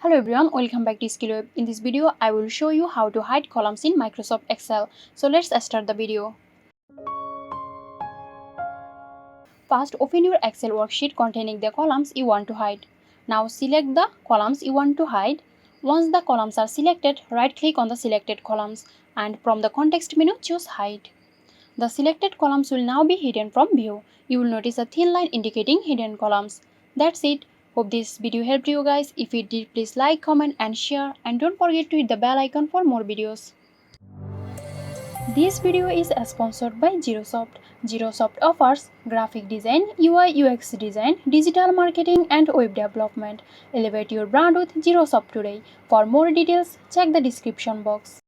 Hello everyone, welcome back to SkillWeb. In this video, I will show you how to hide columns in Microsoft Excel. So let's start the video. First, open your Excel worksheet containing the columns you want to hide. Now select the columns you want to hide. Once the columns are selected, right-click on the selected columns and from the context menu, choose Hide. The selected columns will now be hidden from view. You will notice a thin line indicating hidden columns. That's it. Hope this video helped you guys. If it did, please like, comment and share, and don't forget to hit the bell icon for more videos. This video is sponsored by Zerosoft. Zerosoft offers graphic design, UI UX design, digital marketing and web development. Elevate your brand with Zerosoft today. For more details, check the description box.